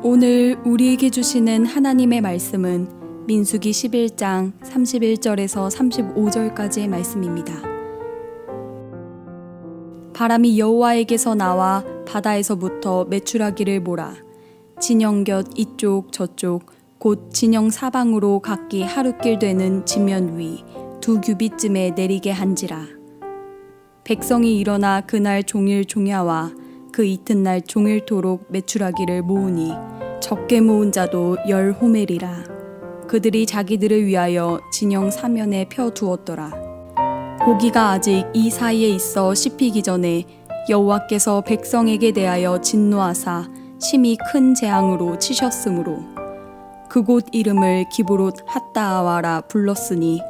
오늘 우리에게 주시는 하나님의 말씀은 민수기 11장 31절에서 35절까지의 말씀입니다. 바람이 여호와에게서 나와 바다에서부터 메추라기를 몰아 진영 곁 이쪽 저쪽 곧 진영 사방으로 각기 하루길 되는 지면 위 2규빗쯤에 내리게 한지라. 백성이 일어나 그날 종일 종야와 그 이튿날 종일토록 메추라기를 모으니 적게 모은 자도 10호멜이라. 그들이 자기들을 위하여 진영 사면에 펴 두었더라. 고기가 아직 이 사이에 있어 씹히기 전에 여호와께서 백성에게 대하여 진노하사 심히 큰 재앙으로 치셨으므로 그곳 이름을 기브롯 핫다아와라 불렀으니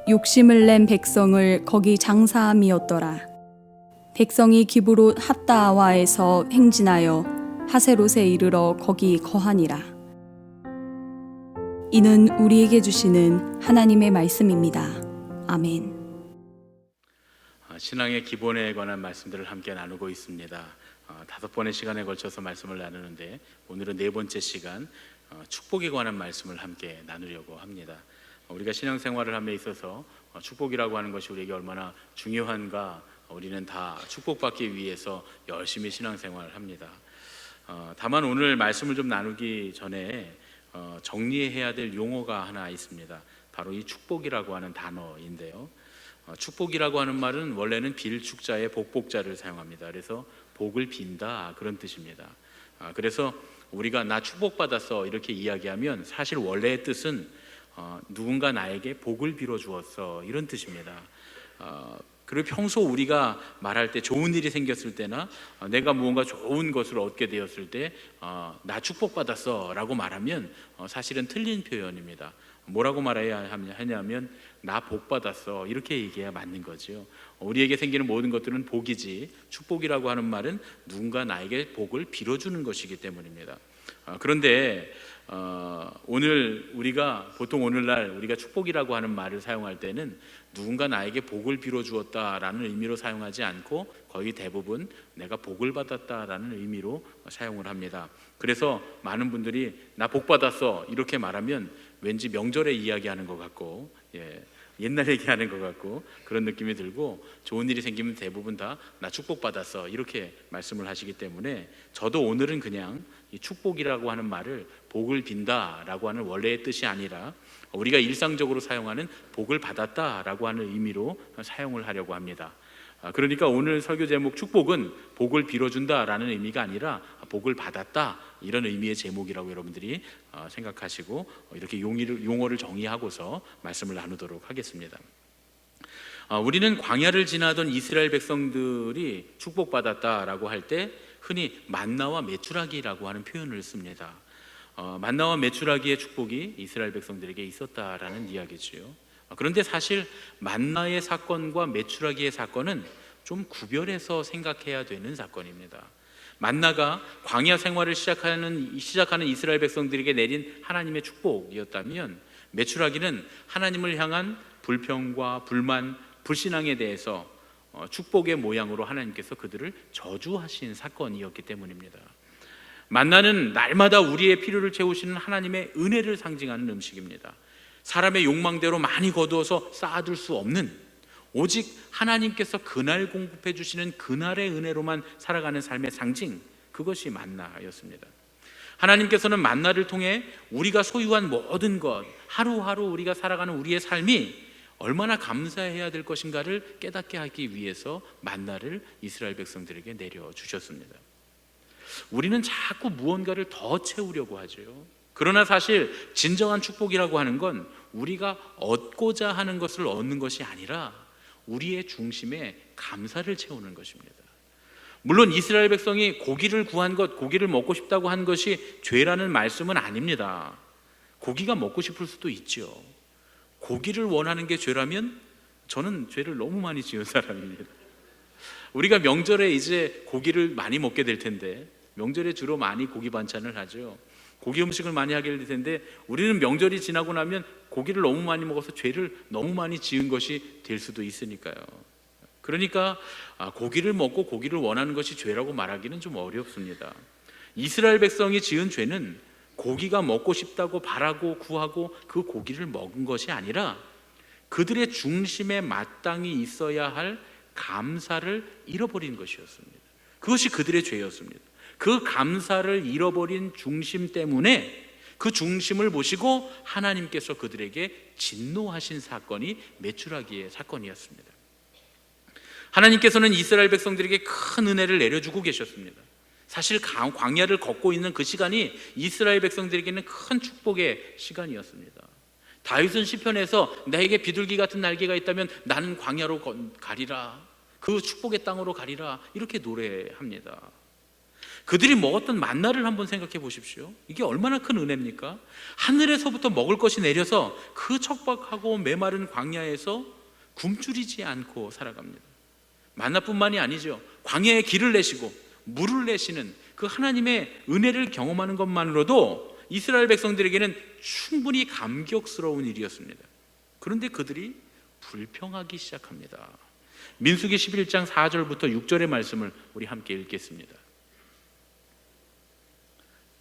욕심을 낸 백성을 거기 장사함이었더라. 백성이 기브롯 핫다아와에서 행진하여 하세롯에 이르러 거기 거하니라. 이는 우리에게 주시는 하나님의 말씀입니다. 아멘. 신앙의 기본에 관한 말씀들을 함께 나누고 있습니다. 5번의 시간에 걸쳐서 말씀을 나누는데 오늘은 4번째 시간, 축복에 관한 말씀을 함께 나누려고 합니다. 우리가 신앙생활을 함에 있어서 축복이라고 하는 것이 우리에게 얼마나 중요한가, 우리는 다 축복받기 위해서 열심히 신앙생활을 합니다. 다만 오늘 말씀을 좀 나누기 전에 정리해야 될 용어가 하나 있습니다. 바로 이 축복이라고 하는 단어인데요. 축복이라고 하는 말은 원래는 빌 축자에 복복자를 사용합니다. 그래서 복을 빈다, 그런 뜻입니다. 그래서 우리가 나 축복받았어 이렇게 이야기하면 사실 원래의 뜻은 누군가 나에게 복을 빌어 주었어, 이런 뜻입니다. 그리고 평소 우리가 말할 때 좋은 일이 생겼을 때나 내가 무언가 좋은 것을 얻게 되었을 때 나 축복받았어 라고 말하면 사실은 틀린 표현입니다. 뭐라고 말해야 하냐면 나 복받았어, 이렇게 얘기해야 맞는 거죠. 우리에게 생기는 모든 것들은 복이지, 축복이라고 하는 말은 누군가 나에게 복을 빌어주는 것이기 때문입니다. 그런데 오늘 우리가 보통 오늘날 우리가 축복이라고 하는 말을 사용할 때는 누군가 나에게 복을 빌어 주었다라는 의미로 사용하지 않고 거의 대부분 내가 복을 받았다라는 의미로 사용을 합니다. 그래서 많은 분들이 나 복 받았어 이렇게 말하면 왠지 명절에 이야기하는 것 같고, 옛날 얘기하는 것 같고 그런 느낌이 들고, 좋은 일이 생기면 대부분 다 나 축복받았어 이렇게 말씀을 하시기 때문에 저도 오늘은 그냥 이 축복이라고 하는 말을 복을 빈다라고 하는 원래의 뜻이 아니라 우리가 일상적으로 사용하는 복을 받았다라고 하는 의미로 사용을 하려고 합니다. 그러니까 오늘 설교 제목 축복은 복을 빌어준다라는 의미가 아니라 복을 받았다, 이런 의미의 제목이라고 여러분들이 생각하시고 이렇게 용어를 정의하고서 말씀을 나누도록 하겠습니다. 우리는 광야를 지나던 이스라엘 백성들이 축복받았다라고 할 때 흔히 만나와 메추라기라고 하는 표현을 씁니다. 만나와 메추라기의 축복이 이스라엘 백성들에게 있었다라는 이야기지요. 그런데 사실 만나의 사건과 메추라기의 사건은 좀 구별해서 생각해야 되는 사건입니다. 만나가 광야 생활을 시작하는 이스라엘 백성들에게 내린 하나님의 축복이었다면, 메추라기는 하나님을 향한 불평과 불만, 불신앙에 대해서 축복의 모양으로 하나님께서 그들을 저주하신 사건이었기 때문입니다. 만나는 날마다 우리의 필요를 채우시는 하나님의 은혜를 상징하는 음식입니다. 사람의 욕망대로 많이 거두어서 쌓아둘 수 없는, 오직 하나님께서 그날 공급해 주시는 그날의 은혜로만 살아가는 삶의 상징, 그것이 만나였습니다. 하나님께서는 만나를 통해 우리가 소유한 모든 것, 하루하루 우리가 살아가는 우리의 삶이 얼마나 감사해야 될 것인가를 깨닫게 하기 위해서 만나를 이스라엘 백성들에게 내려주셨습니다. 우리는 자꾸 무언가를 더 채우려고 하죠. 그러나 사실 진정한 축복이라고 하는 건 우리가 얻고자 하는 것을 얻는 것이 아니라 우리의 중심에 감사를 채우는 것입니다. 물론 이스라엘 백성이 고기를 구한 것, 고기를 먹고 싶다고 한 것이 죄라는 말씀은 아닙니다. 고기가 먹고 싶을 수도 있죠. 고기를 원하는 게 죄라면 저는 죄를 너무 많이 지은 사람입니다. 우리가 명절에 이제 고기를 많이 먹게 될 텐데, 명절에 주로 많이 고기 반찬을 하죠. 고기 음식을 많이 하게 될 텐데 우리는 명절이 지나고 나면 고기를 너무 많이 먹어서 죄를 너무 많이 지은 것이 될 수도 있으니까요. 그러니까 고기를 먹고 고기를 원하는 것이 죄라고 말하기는 좀 어렵습니다. 이스라엘 백성이 지은 죄는 고기가 먹고 싶다고 바라고 구하고 그 고기를 먹은 것이 아니라 그들의 중심에 마땅히 있어야 할 감사를 잃어버린 것이었습니다. 그것이 그들의 죄였습니다. 그 감사를 잃어버린 중심 때문에 그 중심을 보시고 하나님께서 그들에게 진노하신 사건이 메추라기의 사건이었습니다. 하나님께서는 이스라엘 백성들에게 큰 은혜를 내려주고 계셨습니다. 사실 광야를 걷고 있는 그 시간이 이스라엘 백성들에게는 큰 축복의 시간이었습니다. 다윗은 시편에서 나에게 비둘기 같은 날개가 있다면 나는 광야로 가리라, 그 축복의 땅으로 가리라, 이렇게 노래합니다. 그들이 먹었던 만나를 한번 생각해 보십시오. 이게 얼마나 큰 은혜입니까? 하늘에서부터 먹을 것이 내려서 그 척박하고 메마른 광야에서 굶주리지 않고 살아갑니다. 만나뿐만이 아니죠. 광야에 길을 내시고 물을 내시는 그 하나님의 은혜를 경험하는 것만으로도 이스라엘 백성들에게는 충분히 감격스러운 일이었습니다. 그런데 그들이 불평하기 시작합니다. 민수기 11장 4절부터 6절의 말씀을 우리 함께 읽겠습니다.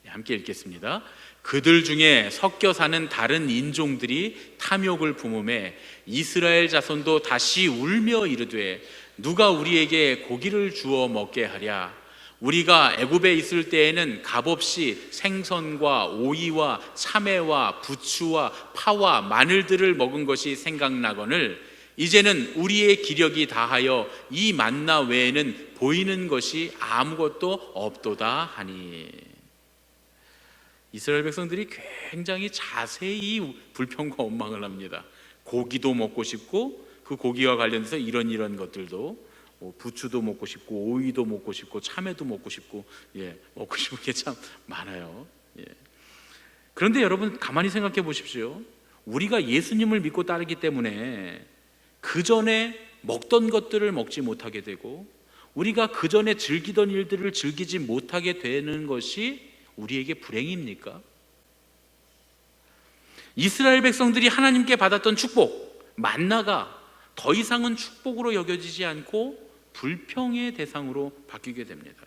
함께 읽겠습니다. 그들 중에 섞여 사는 다른 인종들이 탐욕을 품음에 이스라엘 자손도 다시 울며 이르되 누가 우리에게 고기를 주어 먹게 하랴. 우리가 애굽에 있을 때에는 값없이 생선과 오이와 참외와 부추와 파와 마늘들을 먹은 것이 생각나거늘 이제는 우리의 기력이 다하여 이 만나 외에는 보이는 것이 아무것도 없도다 하니. 이스라엘 백성들이 굉장히 자세히 불평과 원망을 합니다. 고기도 먹고 싶고 그 고기와 관련해서 이런 것들도 부추도 먹고 싶고 오이도 먹고 싶고 참외도 먹고 싶고 먹고 싶은 게 참 많아요. 그런데 여러분 가만히 생각해 보십시오. 우리가 예수님을 믿고 따르기 때문에 그 전에 먹던 것들을 먹지 못하게 되고 우리가 그 전에 즐기던 일들을 즐기지 못하게 되는 것이 우리에게 불행입니까? 이스라엘 백성들이 하나님께 받았던 축복, 만나가 더 이상은 축복으로 여겨지지 않고 불평의 대상으로 바뀌게 됩니다.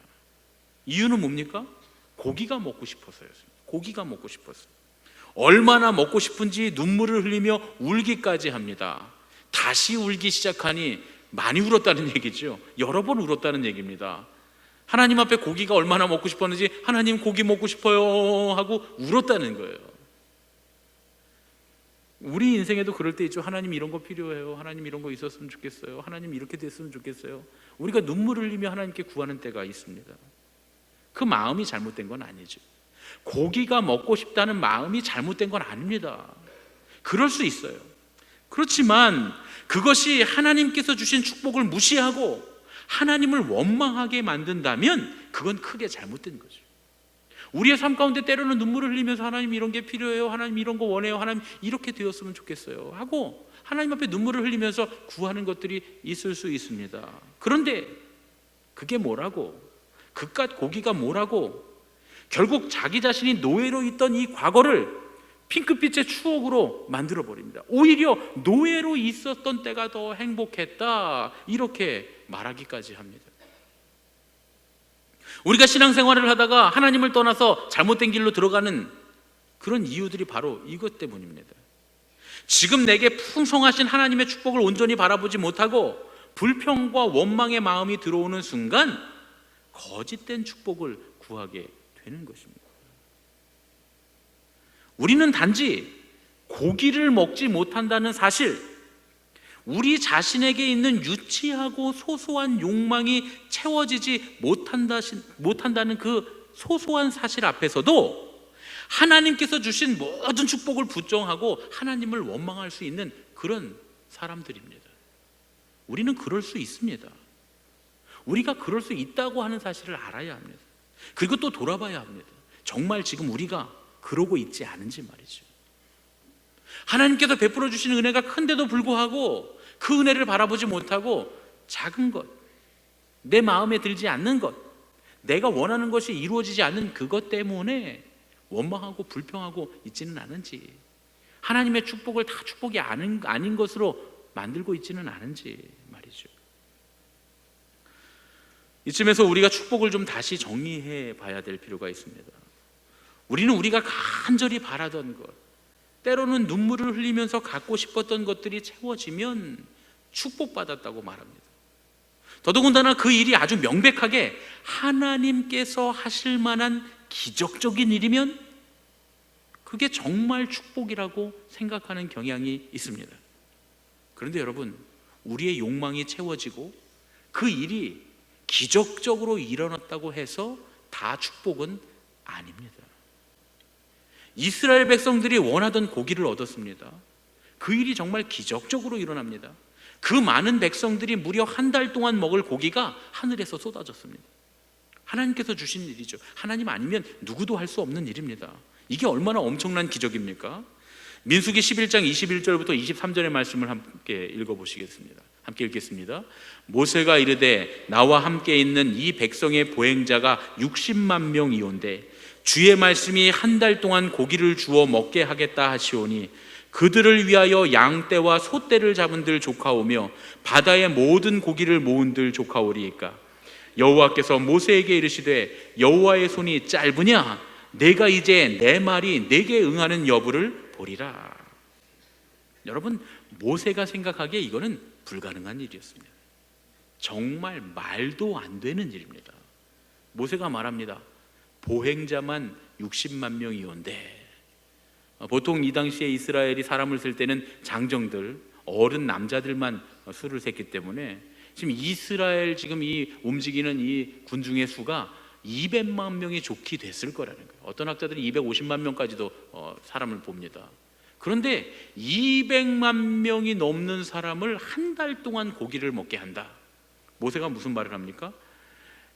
이유는 뭡니까? 고기가 먹고 싶어서였습니다. 고기가 먹고 싶었어요. 얼마나 먹고 싶은지 눈물을 흘리며 울기까지 합니다. 다시 울기 시작하니 많이 울었다는 얘기죠. 여러 번 울었다는 얘기입니다. 하나님 앞에 고기가 얼마나 먹고 싶었는지 하나님 고기 먹고 싶어요 하고 울었다는 거예요. 우리 인생에도 그럴 때 있죠. 하나님 이런 거 필요해요. 하나님 이런 거 있었으면 좋겠어요. 하나님 이렇게 됐으면 좋겠어요. 우리가 눈물을 흘리며 하나님께 구하는 때가 있습니다. 그 마음이 잘못된 건 아니죠. 고기가 먹고 싶다는 마음이 잘못된 건 아닙니다. 그럴 수 있어요. 그렇지만 그것이 하나님께서 주신 축복을 무시하고 하나님을 원망하게 만든다면 그건 크게 잘못된 거죠. 우리의 삶 가운데 때로는 눈물을 흘리면서 하나님 이런 게 필요해요, 하나님 이런 거 원해요, 하나님 이렇게 되었으면 좋겠어요 하고 하나님 앞에 눈물을 흘리면서 구하는 것들이 있을 수 있습니다. 그런데 그게 뭐라고? 그깟 고기가 뭐라고? 결국 자기 자신이 노예로 있던 이 과거를 핑크빛의 추억으로 만들어버립니다. 오히려 노예로 있었던 때가 더 행복했다 이렇게 말하기까지 합니다. 우리가 신앙생활을 하다가 하나님을 떠나서 잘못된 길로 들어가는 그런 이유들이 바로 이것 때문입니다. 지금 내게 풍성하신 하나님의 축복을 온전히 바라보지 못하고 불평과 원망의 마음이 들어오는 순간 거짓된 축복을 구하게 되는 것입니다. 우리는 단지 고기를 먹지 못한다는 사실, 우리 자신에게 있는 유치하고 소소한 욕망이 채워지지 못한다는 그 소소한 사실 앞에서도 하나님께서 주신 모든 축복을 부정하고 하나님을 원망할 수 있는 그런 사람들입니다. 우리는 그럴 수 있습니다. 우리가 그럴 수 있다고 하는 사실을 알아야 합니다. 그리고 또 돌아봐야 합니다. 정말 지금 우리가 그러고 있지 않은지 말이죠. 하나님께서 베풀어 주시는 은혜가 큰데도 불구하고 그 은혜를 바라보지 못하고 작은 것, 내 마음에 들지 않는 것, 내가 원하는 것이 이루어지지 않는 그것 때문에 원망하고 불평하고 있지는 않은지, 하나님의 축복을 다 축복이 아닌 것으로 만들고 있지는 않은지 말이죠. 이쯤에서 우리가 축복을 좀 다시 정리해 봐야 될 필요가 있습니다. 우리는 우리가 간절히 바라던 것, 때로는 눈물을 흘리면서 갖고 싶었던 것들이 채워지면 축복받았다고 말합니다. 더더군다나 그 일이 아주 명백하게 하나님께서 하실 만한 기적적인 일이면 그게 정말 축복이라고 생각하는 경향이 있습니다. 그런데 여러분, 우리의 욕망이 채워지고 그 일이 기적적으로 일어났다고 해서 다 축복은 아닙니다. 이스라엘 백성들이 원하던 고기를 얻었습니다. 그 일이 정말 기적적으로 일어납니다. 그 많은 백성들이 무려 한 달 동안 먹을 고기가 하늘에서 쏟아졌습니다. 하나님께서 주신 일이죠. 하나님 아니면 누구도 할 수 없는 일입니다. 이게 얼마나 엄청난 기적입니까? 민수기 11장 21절부터 23절의 말씀을 함께 읽어보시겠습니다. 함께 읽겠습니다. 모세가 이르되 나와 함께 있는 이 백성의 보행자가 60만 명이온데 주의 말씀이 한 달 동안 고기를 주어 먹게 하겠다 하시오니 그들을 위하여 양떼와 소떼를 잡은들 조카오며 바다의 모든 고기를 모은들 조카오리이까. 여호와께서 모세에게 이르시되 여호와의 손이 짧으냐? 내가 이제 내 말이 내게 응하는 여부를 보리라. 여러분, 모세가 생각하기에 이거는 불가능한 일이었습니다. 정말 말도 안 되는 일입니다. 모세가 말합니다. 보행자만 60만 명이온데, 보통 이 당시에 이스라엘이 사람을 쓸 때는 장정들, 어른 남자들만 수를 셌기 때문에 지금 이스라엘 지금 이 움직이는 이 군중의 수가 200만 명이 좋게 됐을 거라는 거예요. 어떤 학자들이 250만 명까지도 사람을 봅니다. 그런데 200만 명이 넘는 사람을 한 달 동안 고기를 먹게 한다. 모세가 무슨 말을 합니까?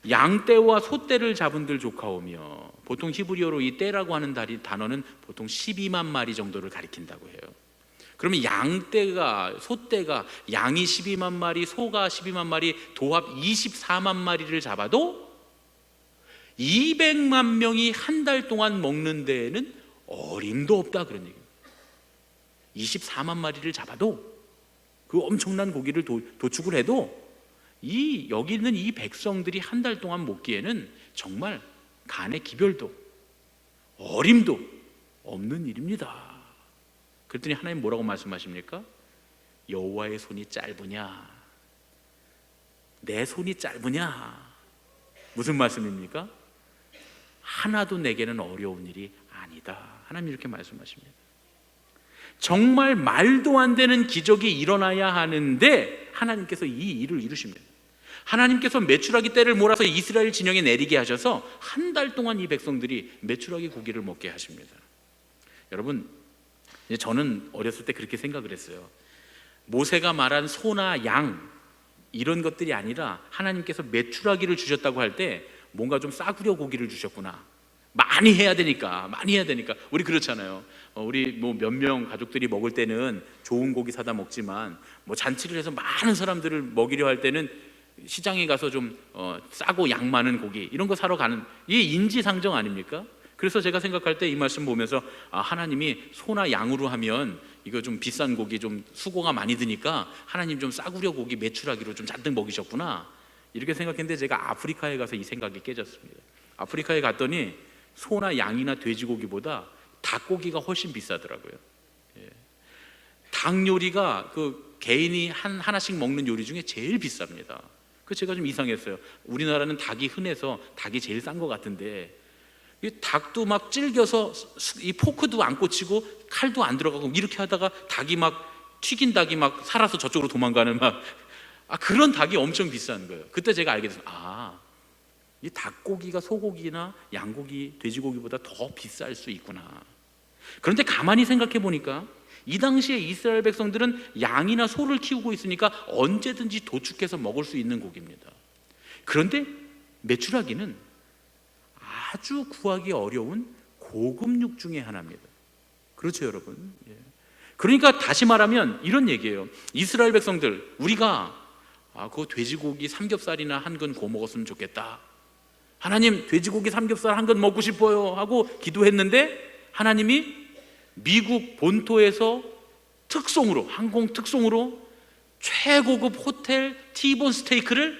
양떼와 소떼를 잡은들 조카오며, 보통 히브리어로 이 떼라고 하는 단어는 보통 12만 마리 정도를 가리킨다고 해요. 그러면 양떼가, 소떼가, 양이 12만 마리, 소가 12만 마리, 도합 24만 마리를 잡아도 200만 명이 한 달 동안 먹는 데에는 어림도 없다, 그런 얘기입니다. 24만 마리를 잡아도, 그 엄청난 고기를 도축을 해도 여기 있는 이 백성들이 한 달 동안 먹기에는 정말 간의 기별도 어림도 없는 일입니다. 그랬더니 하나님 뭐라고 말씀하십니까? 여호와의 손이 짧으냐? 내 손이 짧으냐? 무슨 말씀입니까? 하나도 내게는 어려운 일이 아니다. 하나님 이렇게 말씀하십니다. 정말 말도 안 되는 기적이 일어나야 하는데 하나님께서 이 일을 이루십니다. 하나님께서 메추라기 떼를 몰아서 이스라엘 진영에 내리게 하셔서 한 달 동안 이 백성들이 메추라기 고기를 먹게 하십니다. 여러분, 저는 어렸을 때 그렇게 생각을 했어요. 모세가 말한 소나 양 이런 것들이 아니라 하나님께서 메추라기를 주셨다고 할 때 뭔가 좀 싸구려 고기를 주셨구나. 많이 해야 되니까. 우리 그렇잖아요. 우리 뭐 몇 명 가족들이 먹을 때는 좋은 고기 사다 먹지만 뭐 잔치를 해서 많은 사람들을 먹이려 할 때는 시장에 가서 좀 싸고 양 많은 고기 이런 거 사러 가는, 이게 인지상정 아닙니까? 그래서 제가 생각할 때 이 말씀 보면서 하나님이 소나 양으로 하면 이거 좀 비싼 고기, 좀 수고가 많이 드니까 하나님 좀 싸구려 고기 메추라기로 좀 잔뜩 먹이셨구나, 이렇게 생각했는데 제가 아프리카에 가서 이 생각이 깨졌습니다. 아프리카에 갔더니 소나 양이나 돼지고기보다 닭고기가 훨씬 비싸더라고요. 닭 요리가 그 개인이 하나씩 먹는 요리 중에 제일 비쌉니다. 그 제가 좀 이상했어요. 우리나라는 닭이 흔해서 닭이 제일 싼 것 같은데 이 닭도 막 질겨서 이 포크도 안 꽂히고 칼도 안 들어가고 이렇게 하다가 닭이 막 튀긴 닭이 막 살아서 저쪽으로 도망가는 막 그런 닭이 엄청 비싼 거예요. 그때 제가 알게 됐어요. 이 닭고기가 소고기나 양고기, 돼지고기보다 더 비쌀 수 있구나. 그런데 가만히 생각해 보니까 이 당시에 이스라엘 백성들은 양이나 소를 키우고 있으니까 언제든지 도축해서 먹을 수 있는 고기입니다. 그런데 메추라기는 아주 구하기 어려운 고급육 중에 하나입니다. 그렇죠, 여러분? 그러니까 다시 말하면 이런 얘기예요. 이스라엘 백성들, 우리가 그 돼지고기 삼겹살이나 한 근 구워 먹었으면 좋겠다. 하나님, 돼지고기 삼겹살 한 근 먹고 싶어요 하고 기도했는데 하나님이 미국 본토에서 특송으로, 항공 특송으로 최고급 호텔 티본 스테이크를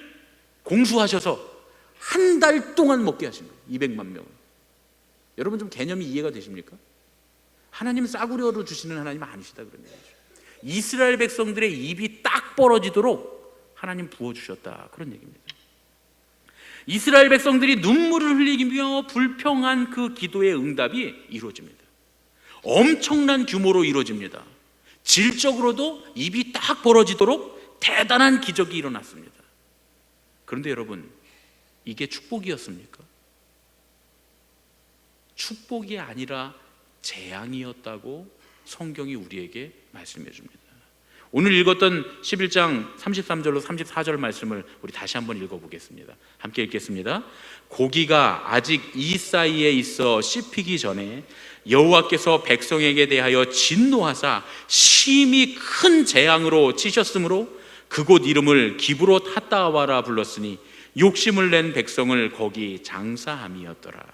공수하셔서 한 달 동안 먹게 하신 거예요. 200만 명을. 여러분 좀 개념이 이해가 되십니까? 하나님 싸구려로 주시는 하나님 아니시다 그런 얘기죠. 이스라엘 백성들의 입이 딱 벌어지도록 하나님 부어주셨다 그런 얘기입니다. 이스라엘 백성들이 눈물을 흘리며 불평한 그 기도의 응답이 이루어집니다. 엄청난 규모로 이루어집니다. 질적으로도 입이 딱 벌어지도록 대단한 기적이 일어났습니다. 그런데 여러분, 이게 축복이었습니까? 축복이 아니라 재앙이었다고 성경이 우리에게 말씀해 줍니다. 오늘 읽었던 11장 33절로 34절 말씀을 우리 다시 한번 읽어보겠습니다. 함께 읽겠습니다. 고기가 아직 이 사이에 있어 씹히기 전에 여호와께서 백성에게 대하여 진노하사 심히 큰 재앙으로 치셨으므로 그곳 이름을 기브로 핫다와라 불렀으니 욕심을 낸 백성을 거기 장사함이었더라.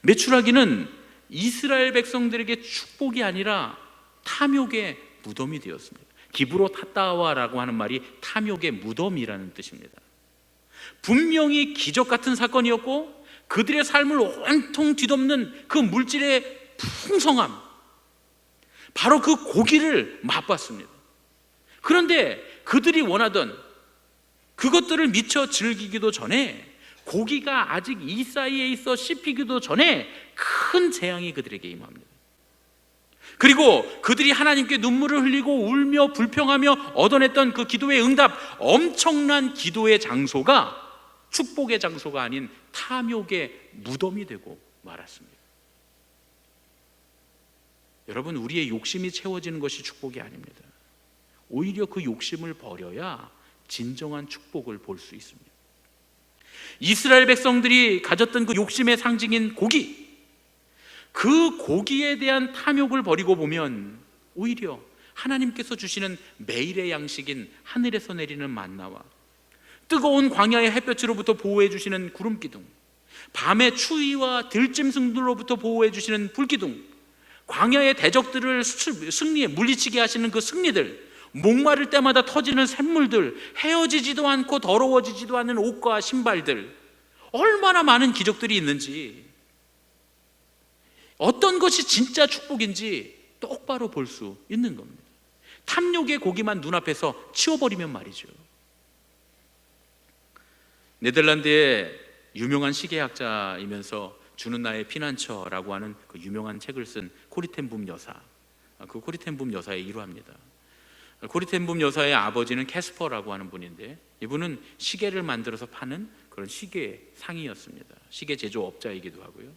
메추라기는 이스라엘 백성들에게 축복이 아니라 탐욕의 무덤이 되었습니다. 기브로 핫다와라고 하는 말이 탐욕의 무덤이라는 뜻입니다. 분명히 기적 같은 사건이었고 그들의 삶을 온통 뒤덮는 그 물질의 풍성함, 바로 그 고기를 맛봤습니다. 그런데 그들이 원하던 그것들을 미처 즐기기도 전에, 고기가 아직 이 사이에 있어 씹히기도 전에 큰 재앙이 그들에게 임합니다. 그리고 그들이 하나님께 눈물을 흘리고 울며 불평하며 얻어냈던 그 기도의 응답, 엄청난 기도의 장소가 축복의 장소가 아닌 탐욕의 무덤이 되고 말았습니다. 여러분, 우리의 욕심이 채워지는 것이 축복이 아닙니다. 오히려 그 욕심을 버려야 진정한 축복을 볼 수 있습니다. 이스라엘 백성들이 가졌던 그 욕심의 상징인 고기, 그 고기에 대한 탐욕을 버리고 보면 오히려 하나님께서 주시는 매일의 양식인 하늘에서 내리는 만나와 뜨거운 광야의 햇볕으로부터 보호해 주시는 구름 기둥, 밤의 추위와 들짐승들로부터 보호해 주시는 불 기둥, 광야의 대적들을 승리에 물리치게 하시는 그 승리들, 목마를 때마다 터지는 샘물들, 헤어지지도 않고 더러워지지도 않는 옷과 신발들, 얼마나 많은 기적들이 있는지, 어떤 것이 진짜 축복인지 똑바로 볼 수 있는 겁니다. 탐욕의 고기만 눈앞에서 치워버리면 말이죠. 네덜란드의 유명한 시계학자이면서 주는 나의 피난처라고 하는 그 유명한 책을 쓴 코리텐붐 여사, 그 코리텐붐 여사의 일화입니다. 코리텐붐 여사의 아버지는 캐스퍼라고 하는 분인데, 이분은 시계를 만들어서 파는 그런 시계 상이었습니다. 시계 제조업자이기도 하고요.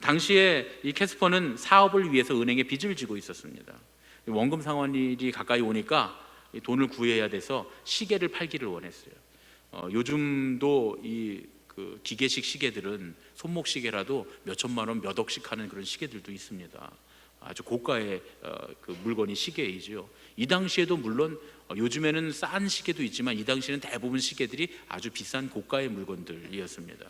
당시에 이 캐스퍼는 사업을 위해서 은행에 빚을 지고 있었습니다. 원금 상환일이 가까이 오니까 돈을 구해야 돼서 시계를 팔기를 원했어요. 요즘도 그 기계식 시계들은 손목 시계라도 몇 천만 원, 몇 억씩 하는 그런 시계들도 있습니다. 아주 고가의 그 물건이 시계이죠. 이 당시에도 물론 요즘에는 싼 시계도 있지만 이 당시에는 대부분 시계들이 아주 비싼 고가의 물건들이었습니다.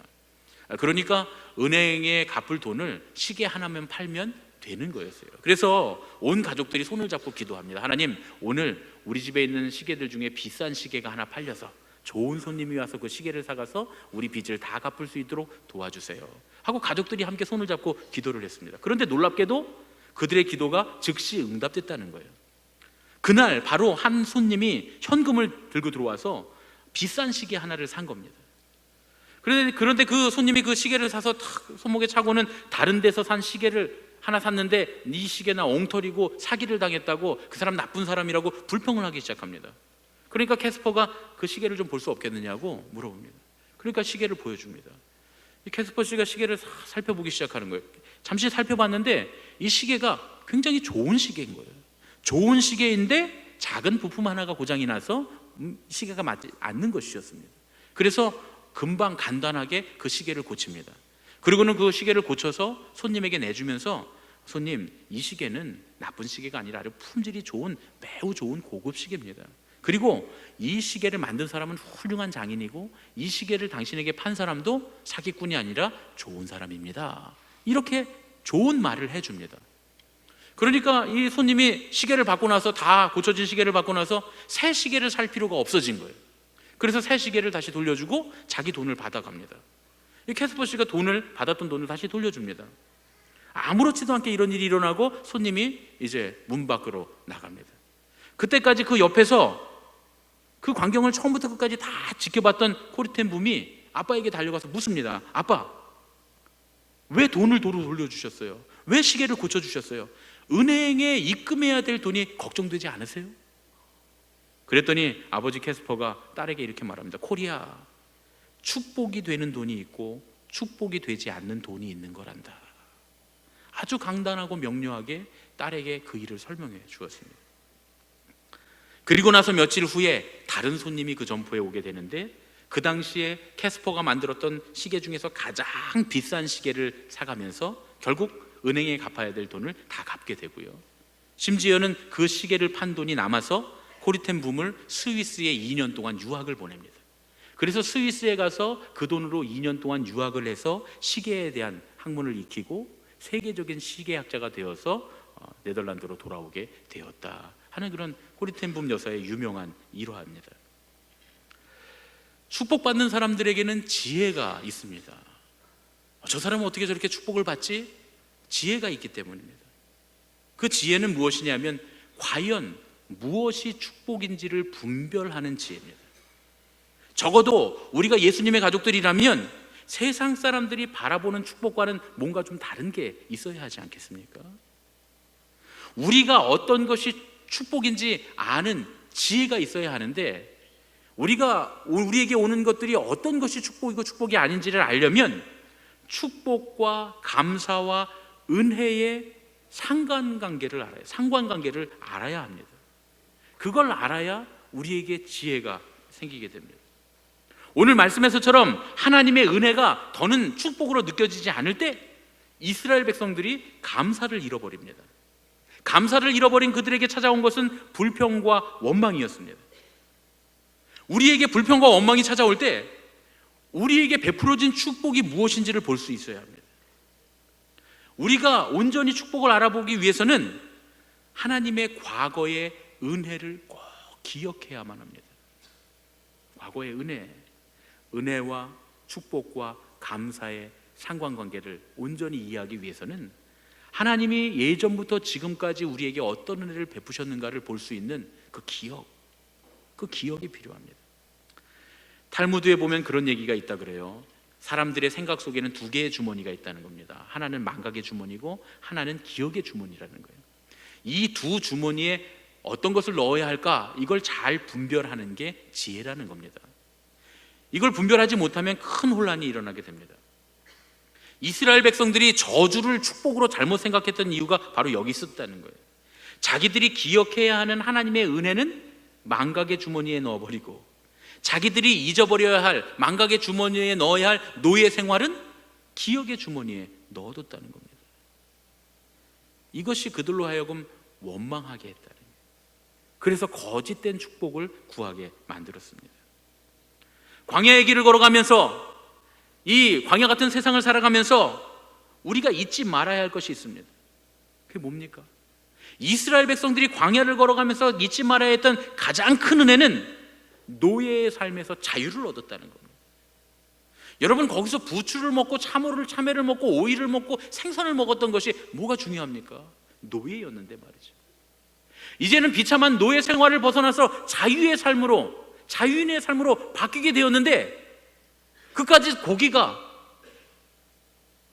그러니까 은행에 갚을 돈을 시계 하나만 팔면 되는 거였어요. 그래서 온 가족들이 손을 잡고 기도합니다. 하나님, 오늘 우리 집에 있는 시계들 중에 비싼 시계가 하나 팔려서 좋은 손님이 와서 그 시계를 사가서 우리 빚을 다 갚을 수 있도록 도와주세요 하고 가족들이 함께 손을 잡고 기도를 했습니다. 그런데 놀랍게도 그들의 기도가 즉시 응답됐다는 거예요. 그날 바로 한 손님이 현금을 들고 들어와서 비싼 시계 하나를 산 겁니다. 그런데 그 손님이 그 시계를 사서 탁 손목에 차고는 다른 데서 산 시계를 하나 샀는데 이 시계나 엉터리고 사기를 당했다고 그 사람 나쁜 사람이라고 불평을 하기 시작합니다. 그러니까 캐스퍼가 그 시계를 좀 볼 수 없겠느냐고 물어봅니다. 그러니까 시계를 보여줍니다. 이 캐스퍼 씨가 시계를 살펴보기 시작하는 거예요. 잠시 살펴봤는데 이 시계가 굉장히 좋은 시계인 거예요. 좋은 시계인데 작은 부품 하나가 고장이 나서 시계가 맞지 않는 것이었습니다. 그래서 금방 간단하게 그 시계를 고칩니다. 그리고는 그 시계를 고쳐서 손님에게 내주면서, 손님, 이 시계는 나쁜 시계가 아니라 아주 품질이 좋은 매우 좋은 고급 시계입니다. 그리고 이 시계를 만든 사람은 훌륭한 장인이고 이 시계를 당신에게 판 사람도 사기꾼이 아니라 좋은 사람입니다. 이렇게 좋은 말을 해줍니다. 그러니까 이 손님이 시계를 받고 나서, 다 고쳐진 시계를 받고 나서 새 시계를 살 필요가 없어진 거예요. 그래서 새 시계를 다시 돌려주고 자기 돈을 받아갑니다. 이 캐스퍼 씨가 받았던 돈을 다시 돌려줍니다. 아무렇지도 않게 이런 일이 일어나고 손님이 이제 문 밖으로 나갑니다. 그때까지 그 옆에서 그 광경을 처음부터 끝까지 다 지켜봤던 코리텐붐이 아빠에게 달려가서 묻습니다. 아빠, 왜 돈을 도로 돌려주셨어요? 왜 시계를 고쳐주셨어요? 은행에 입금해야 될 돈이 걱정되지 않으세요? 그랬더니 아버지 캐스퍼가 딸에게 이렇게 말합니다. 코리야, 축복이 되는 돈이 있고 축복이 되지 않는 돈이 있는 거란다. 아주 강단하고 명료하게 딸에게 그 일을 설명해 주었습니다. 그리고 나서 며칠 후에 다른 손님이 그 점포에 오게 되는데, 그 당시에 캐스퍼가 만들었던 시계 중에서 가장 비싼 시계를 사가면서 결국 은행에 갚아야 될 돈을 다 갚게 되고요. 심지어는 그 시계를 판 돈이 남아서 코리텐붐을 스위스에 2년 동안 유학을 보냅니다. 그래서 스위스에 가서 그 돈으로 2년 동안 유학을 해서 시계에 대한 학문을 익히고 세계적인 시계학자가 되어서 네덜란드로 돌아오게 되었다 하는 그런 코리텐붐 여사의 유명한 일화입니다. 축복받는 사람들에게는 지혜가 있습니다. 저 사람은 어떻게 저렇게 축복을 받지? 지혜가 있기 때문입니다. 그 지혜는 무엇이냐면 과연 무엇이 축복인지를 분별하는 지혜입니다. 적어도 우리가 예수님의 가족들이라면 세상 사람들이 바라보는 축복과는 뭔가 좀 다른 게 있어야 하지 않겠습니까? 우리가 어떤 것이 축복인지 아는 지혜가 있어야 하는데, 우리에게 오는 것들이 어떤 것이 축복이고 축복이 아닌지를 알려면 축복과 감사와 은혜의 상관관계를 알아야 합니다. 그걸 알아야 우리에게 지혜가 생기게 됩니다. 오늘 말씀에서처럼 하나님의 은혜가 더는 축복으로 느껴지지 않을 때 이스라엘 백성들이 감사를 잃어버립니다. 감사를 잃어버린 그들에게 찾아온 것은 불평과 원망이었습니다. 우리에게 불평과 원망이 찾아올 때 우리에게 베풀어진 축복이 무엇인지를 볼 수 있어야 합니다. 우리가 온전히 축복을 알아보기 위해서는 하나님의 과거의 은혜를 꼭 기억해야만 합니다. 과거의 은혜와 축복과 감사의 상관관계를 온전히 이해하기 위해서는 하나님이 예전부터 지금까지 우리에게 어떤 은혜를 베푸셨는가를 볼 수 있는 그 기억이 필요합니다. 탈무드에 보면 그런 얘기가 있다 그래요. 사람들의 생각 속에는 두 개의 주머니가 있다는 겁니다. 하나는 망각의 주머니고 하나는 기억의 주머니라는 거예요. 이 두 주머니에 어떤 것을 넣어야 할까, 이걸 잘 분별하는 게 지혜라는 겁니다. 이걸 분별하지 못하면 큰 혼란이 일어나게 됩니다. 이스라엘 백성들이 저주를 축복으로 잘못 생각했던 이유가 바로 여기 있었다는 거예요. 자기들이 기억해야 하는 하나님의 은혜는 망각의 주머니에 넣어버리고, 자기들이 잊어버려야 할 망각의 주머니에 넣어야 할 노예 생활은 기억의 주머니에 넣어뒀다는 겁니다. 이것이 그들로 하여금 원망하게 했다는 거예요. 그래서 거짓된 축복을 구하게 만들었습니다. 광야의 길을 걸어가면서, 이 광야 같은 세상을 살아가면서 우리가 잊지 말아야 할 것이 있습니다. 그게 뭡니까? 이스라엘 백성들이 광야를 걸어가면서 잊지 말아야 했던 가장 큰 은혜는 노예의 삶에서 자유를 얻었다는 겁니다. 여러분, 거기서 부추를 먹고 참외를 먹고 오이를 먹고 생선을 먹었던 것이 뭐가 중요합니까? 노예였는데 말이죠. 이제는 비참한 노예 생활을 벗어나서 자유인의 삶으로 바뀌게 되었는데, 그까지 고기가,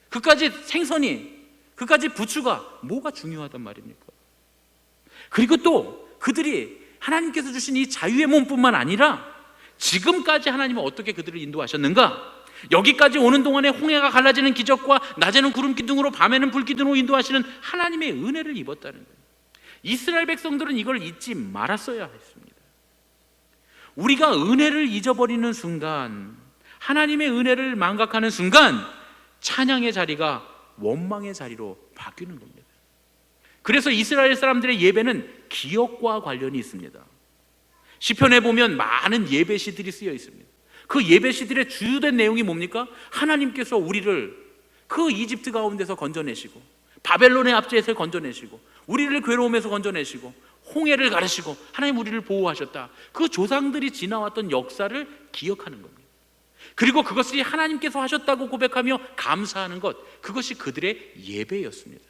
그까지 생선이, 그까지 부추가 뭐가 중요하단 말입니까? 그리고 또 그들이 하나님께서 주신 이 자유의 몸뿐만 아니라 지금까지 하나님은 어떻게 그들을 인도하셨는가? 여기까지 오는 동안에 홍해가 갈라지는 기적과 낮에는 구름 기둥으로 밤에는 불 기둥으로 인도하시는 하나님의 은혜를 입었다는 거예요. 이스라엘 백성들은 이걸 잊지 말았어야 했습니다. 우리가 은혜를 잊어버리는 순간, 하나님의 은혜를 망각하는 순간 찬양의 자리가 원망의 자리로 바뀌는 겁니다. 그래서 이스라엘 사람들의 예배는 기억과 관련이 있습니다. 시편에 보면 많은 예배시들이 쓰여 있습니다. 그 예배시들의 주요된 내용이 뭡니까? 하나님께서 우리를 그 이집트 가운데서 건져내시고, 바벨론의 압제에서 건져내시고, 우리를 괴로움에서 건져내시고, 홍해를 가르시고 하나님 우리를 보호하셨다. 그 조상들이 지나왔던 역사를 기억하는 겁니다. 그리고 그것이 하나님께서 하셨다고 고백하며 감사하는 것, 그것이 그들의 예배였습니다.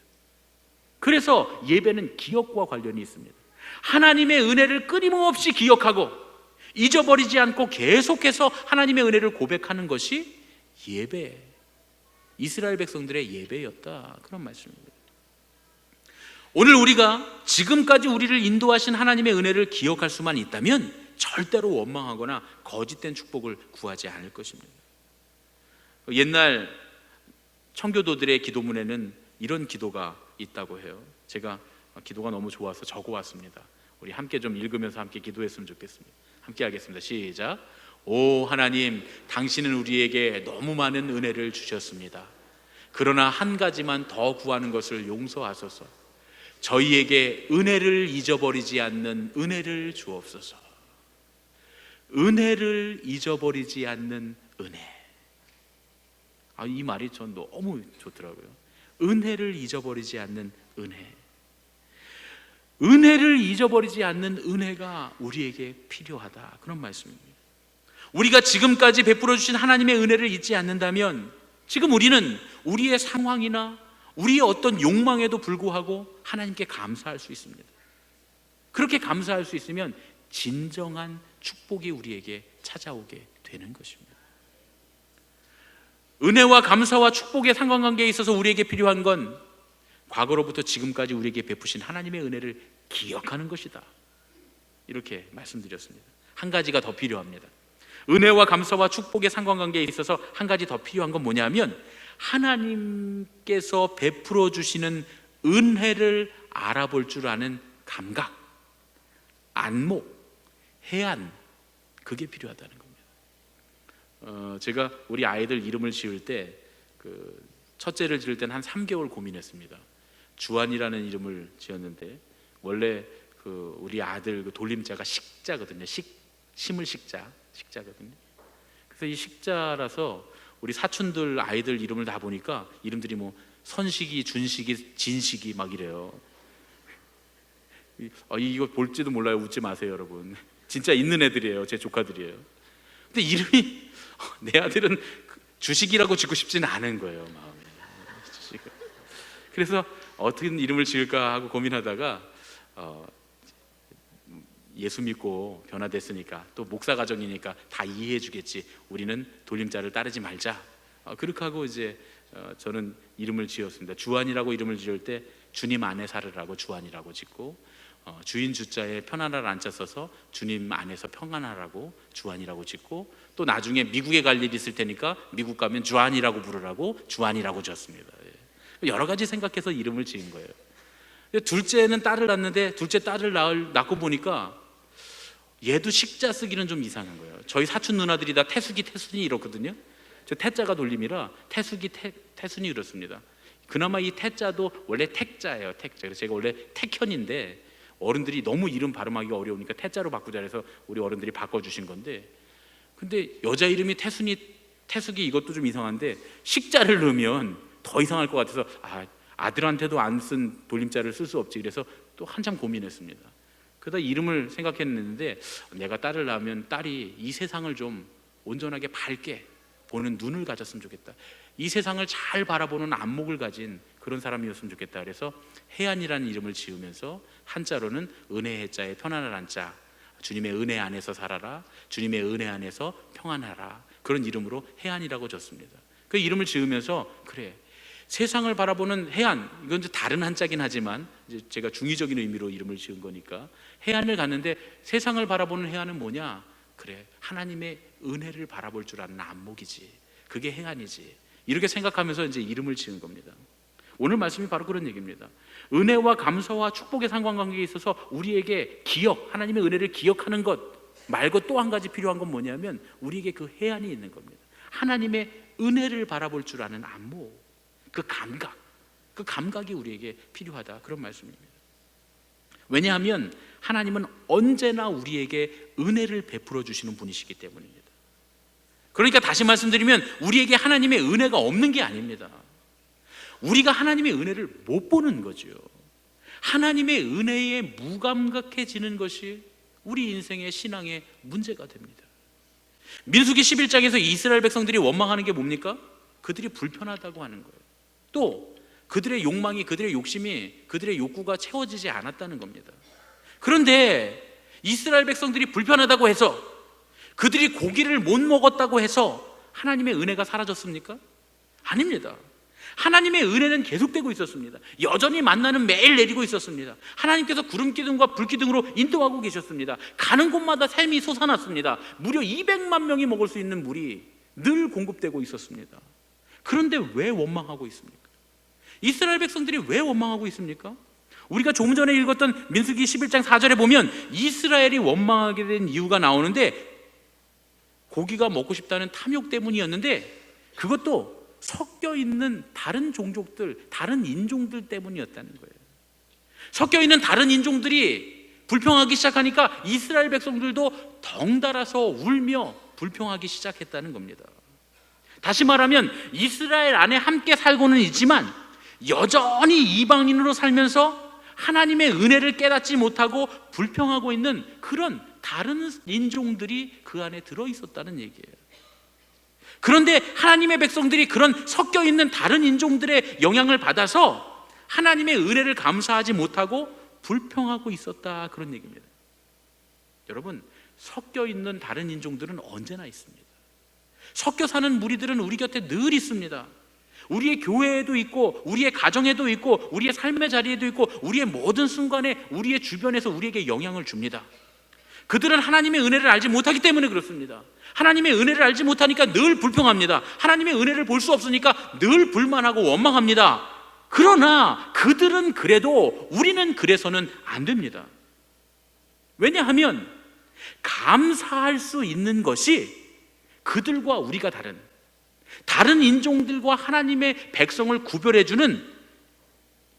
그래서 예배는 기억과 관련이 있습니다. 하나님의 은혜를 끊임없이 기억하고 잊어버리지 않고 계속해서 하나님의 은혜를 고백하는 것이 예배, 이스라엘 백성들의 예배였다, 그런 말씀입니다. 오늘 우리가 지금까지 우리를 인도하신 하나님의 은혜를 기억할 수만 있다면 절대로 원망하거나 거짓된 축복을 구하지 않을 것입니다. 옛날 청교도들의 기도문에는 이런 기도가 있다고 해요. 제가 기도가 너무 좋아서 적어왔습니다. 우리 함께 좀 읽으면서 함께 기도했으면 좋겠습니다. 함께 하겠습니다. 시작. 오 하나님, 당신은 우리에게 너무 많은 은혜를 주셨습니다. 그러나 한 가지만 더 구하는 것을 용서하소서. 저희에게 은혜를 잊어버리지 않는 은혜를 주옵소서. 은혜를 잊어버리지 않는 은혜. 이 말이 전 너무 좋더라고요. 은혜를 잊어버리지 않는 은혜. 은혜를 잊어버리지 않는 은혜가 우리에게 필요하다, 그런 말씀입니다. 우리가 지금까지 베풀어 주신 하나님의 은혜를 잊지 않는다면 지금 우리는 우리의 상황이나 우리의 어떤 욕망에도 불구하고 하나님께 감사할 수 있습니다. 그렇게 감사할 수 있으면 진정한 축복이 우리에게 찾아오게 되는 것입니다. 은혜와 감사와 축복의 상관관계에 있어서 우리에게 필요한 건 과거로부터 지금까지 우리에게 베푸신 하나님의 은혜를 기억하는 것이다, 이렇게 말씀드렸습니다. 한 가지가 더 필요합니다. 은혜와 감사와 축복의 상관관계에 있어서 한 가지 더 필요한 건 뭐냐면 하나님께서 베풀어 주시는 은혜를 알아볼 줄 아는 감각, 안목, 해안, 그게 필요하다는 겁니다. 제가 우리 아이들 이름을 지을 때 첫째를 지을 때는 한 3개월 고민했습니다. 주한이라는 이름을 지었는데 원래 우리 아들 돌림자가 식자거든요. 심을 식자거든요. 그래서 이 식자라서 우리 사촌들 아이들 이름을 다 보니까 이름들이 뭐 선식이, 준식이, 진식이 막 이래요. 이거 볼지도 몰라요. 웃지 마세요, 여러분. 진짜 있는 애들이에요. 제 조카들이에요. 근데 이름이 내 아들은 주식이라고 짓고 싶지는 않은 거예요, 마음에. 그래서 어떻게 이름을 지을까 하고 고민하다가 예수 믿고 변화됐으니까 또 목사 가정이니까 다 이해해 주겠지, 우리는 돌림자를 따르지 말자, 그렇게 하고 이제 저는 이름을 지었습니다. 주한이라고 이름을 지을 때 주님 안에 살으라고 주한이라고 짓고, 주인 주자에 편안할 안자 써서 주님 안에서 평안하라고 주한이라고 짓고, 또 나중에 미국에 갈 일이 있을 테니까 미국 가면 주한이라고 부르라고 주한이라고 지었습니다. 여러 가지 생각해서 이름을 지은 거예요. 둘째는 딸을 낳는데 둘째 딸을 낳고 보니까 얘도 식자 쓰기는 좀 이상한 거예요. 저희 사촌 누나들이 다 태숙이, 태순이 이렇거든요. 저 태자가 돌림이라 태숙이, 태순이 이렇습니다. 그나마 이 태자도 원래 택자예요. 택자. 그래서 제가 원래 택현인데 어른들이 너무 이름 발음하기가 어려우니까 태자로 바꾸자 해서 우리 어른들이 바꿔주신 건데, 근데 여자 이름이 태순이, 태숙이 이것도 좀 이상한데 식자를 넣으면 더 이상할 것 같아서 아들한테도 안 쓴 돌림자를 쓸 수 없지, 그래서 또 한참 고민했습니다. 그러다 이름을 생각했는데 내가 딸을 낳으면 딸이 이 세상을 좀 온전하게 밝게 보는 눈을 가졌으면 좋겠다, 이 세상을 잘 바라보는 안목을 가진 그런 사람이었으면 좋겠다. 그래서 해안이라는 이름을 지으면서 한자로는 은혜 해자에 편안한 한자, 주님의 은혜 안에서 살아라, 주님의 은혜 안에서 평안하라, 그런 이름으로 해안이라고 졌습니다. 그 이름을 지으면서 그래, 세상을 바라보는 해안, 이건 이제 다른 한자긴 하지만 이제 제가 중의적인 의미로 이름을 지은 거니까 해안을 갔는데 세상을 바라보는 해안은 뭐냐? 그래, 하나님의 은혜를 바라볼 줄 아는 안목이지, 그게 해안이지, 이렇게 생각하면서 이제 이름을 지은 겁니다. 오늘 말씀이 바로 그런 얘기입니다. 은혜와 감사와 축복의 상관관계에 있어서 우리에게 하나님의 은혜를 기억하는 것 말고 또 한 가지 필요한 건 뭐냐면 우리에게 그 해안이 있는 겁니다. 하나님의 은혜를 바라볼 줄 아는 안목, 그 감각이 우리에게 필요하다, 그런 말씀입니다. 왜냐하면 하나님은 언제나 우리에게 은혜를 베풀어 주시는 분이시기 때문입니다. 그러니까 다시 말씀드리면 우리에게 하나님의 은혜가 없는 게 아닙니다. 우리가 하나님의 은혜를 못 보는 거죠. 하나님의 은혜에 무감각해지는 것이 우리 인생의 신앙의 문제가 됩니다. 민수기 11장에서 이스라엘 백성들이 원망하는 게 뭡니까? 그들이 불편하다고 하는 거예요. 또 그들의 욕망이, 그들의 욕심이, 그들의 욕구가 채워지지 않았다는 겁니다. 그런데 이스라엘 백성들이 불편하다고 해서, 그들이 고기를 못 먹었다고 해서 하나님의 은혜가 사라졌습니까? 아닙니다. 하나님의 은혜는 계속되고 있었습니다. 여전히 만나는 매일 내리고 있었습니다. 하나님께서 구름 기둥과 불 기둥으로 인도하고 계셨습니다. 가는 곳마다 샘이 솟아났습니다. 무려 200만 명이 먹을 수 있는 물이 늘 공급되고 있었습니다. 그런데 왜 원망하고 있습니까? 이스라엘 백성들이 왜 원망하고 있습니까? 우리가 조금 전에 읽었던 민수기 11장 4절에 보면 이스라엘이 원망하게 된 이유가 나오는데, 고기가 먹고 싶다는 탐욕 때문이었는데, 그것도 섞여 있는 다른 종족들, 다른 인종들 때문이었다는 거예요. 섞여 있는 다른 인종들이 불평하기 시작하니까 이스라엘 백성들도 덩달아서 울며 불평하기 시작했다는 겁니다. 다시 말하면 이스라엘 안에 함께 살고는 있지만 여전히 이방인으로 살면서 하나님의 은혜를 깨닫지 못하고 불평하고 있는 그런 다른 인종들이 그 안에 들어있었다는 얘기예요. 그런데 하나님의 백성들이 그런 섞여 있는 다른 인종들의 영향을 받아서 하나님의 은혜를 감사하지 못하고 불평하고 있었다, 그런 얘기입니다. 여러분, 섞여 있는 다른 인종들은 언제나 있습니다. 섞여 사는 무리들은 우리 곁에 늘 있습니다. 우리의 교회에도 있고, 우리의 가정에도 있고, 우리의 삶의 자리에도 있고, 우리의 모든 순간에 우리의 주변에서 우리에게 영향을 줍니다. 그들은 하나님의 은혜를 알지 못하기 때문에 그렇습니다. 하나님의 은혜를 알지 못하니까 늘 불평합니다. 하나님의 은혜를 볼 수 없으니까 늘 불만하고 원망합니다. 그러나 그들은 그래도 우리는 그래서는 안 됩니다. 왜냐하면 감사할 수 있는 것이 그들과 우리가 다른 인종들과 하나님의 백성을 구별해주는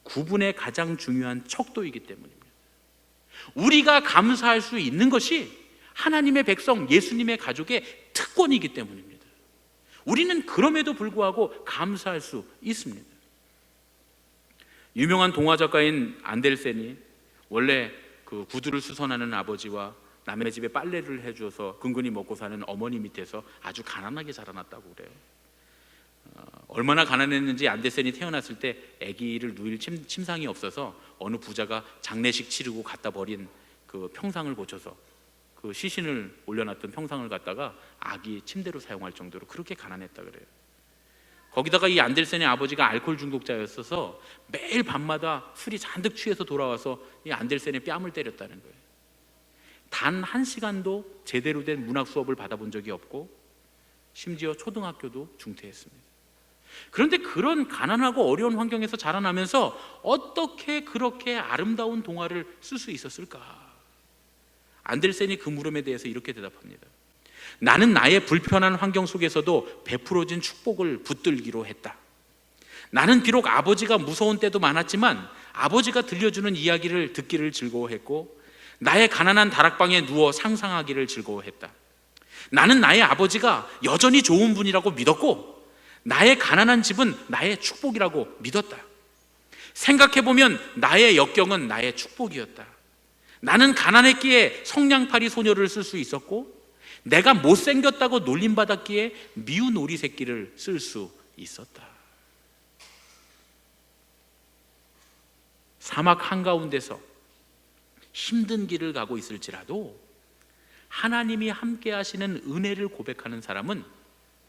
구분의 가장 중요한 척도이기 때문입니다. 우리가 감사할 수 있는 것이 하나님의 백성, 예수님의 가족의 특권이기 때문입니다. 우리는 그럼에도 불구하고 감사할 수 있습니다. 유명한 동화 작가인 안델센이 원래 그 구두를 수선하는 아버지와 남의 집에 빨래를 해줘서 근근히 먹고 사는 어머니 밑에서 아주 가난하게 자라났다고 그래요. 얼마나 가난했는지 안델센이 태어났을 때 아기를 누일 침상이 없어서 어느 부자가 장례식 치르고 갖다 버린 그 평상을 고쳐서 그 시신을 올려놨던 평상을 갖다가 아기 침대로 사용할 정도로 그렇게 가난했다 그래요. 거기다가 이 안델센의 아버지가 알코올 중독자였어서 매일 밤마다 술이 잔뜩 취해서 돌아와서 이 안델센의 뺨을 때렸다는 거예요. 단 1시간도 제대로 된 문학 수업을 받아본 적이 없고 심지어 초등학교도 중퇴했습니다. 그런데 그런 가난하고 어려운 환경에서 자라나면서 어떻게 그렇게 아름다운 동화를 쓸 수 있었을까? 안델센이 그 물음에 대해서 이렇게 대답합니다. 나는 나의 불편한 환경 속에서도 베풀어진 축복을 붙들기로 했다. 나는 비록 아버지가 무서운 때도 많았지만 아버지가 들려주는 이야기를 듣기를 즐거워했고 나의 가난한 다락방에 누워 상상하기를 즐거워했다. 나는 나의 아버지가 여전히 좋은 분이라고 믿었고 나의 가난한 집은 나의 축복이라고 믿었다. 생각해보면 나의 역경은 나의 축복이었다. 나는 가난했기에 성냥팔이 소녀를 쓸 수 있었고 내가 못생겼다고 놀림받았기에 미운 오리 새끼를 쓸 수 있었다. 사막 한가운데서 힘든 길을 가고 있을지라도 하나님이 함께 하시는 은혜를 고백하는 사람은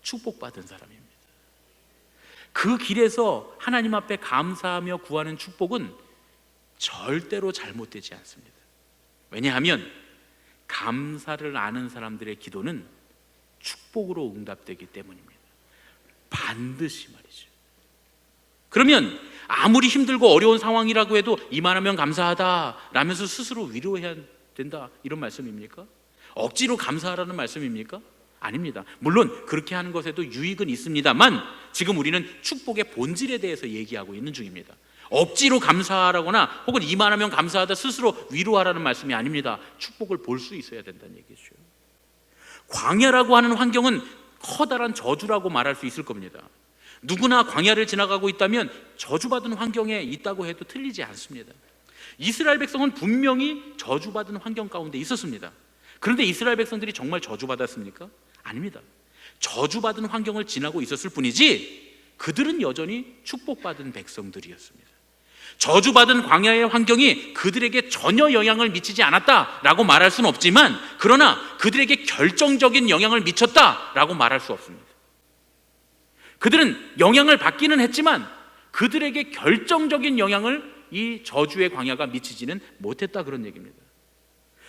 축복받은 사람입니다. 그 길에서 하나님 앞에 감사하며 구하는 축복은 절대로 잘못되지 않습니다. 왜냐하면 감사를 아는 사람들의 기도는 축복으로 응답되기 때문입니다. 반드시 말이죠. 그러면 아무리 힘들고 어려운 상황이라고 해도 이만하면 감사하다 라면서 스스로 위로해야 된다, 이런 말씀입니까? 억지로 감사하라는 말씀입니까? 아닙니다. 물론 그렇게 하는 것에도 유익은 있습니다만 지금 우리는 축복의 본질에 대해서 얘기하고 있는 중입니다. 억지로 감사하라거나 혹은 이만하면 감사하다 스스로 위로하라는 말씀이 아닙니다. 축복을 볼 수 있어야 된다는 얘기죠. 광야라고 하는 환경은 커다란 저주라고 말할 수 있을 겁니다. 누구나 광야를 지나가고 있다면 저주받은 환경에 있다고 해도 틀리지 않습니다. 이스라엘 백성은 분명히 저주받은 환경 가운데 있었습니다. 그런데 이스라엘 백성들이 정말 저주받았습니까? 아닙니다. 저주받은 환경을 지나고 있었을 뿐이지 그들은 여전히 축복받은 백성들이었습니다. 저주받은 광야의 환경이 그들에게 전혀 영향을 미치지 않았다라고 말할 수는 없지만, 그러나 그들에게 결정적인 영향을 미쳤다라고 말할 수 없습니다. 그들은 영향을 받기는 했지만 그들에게 결정적인 영향을 이 저주의 광야가 미치지는 못했다, 그런 얘기입니다.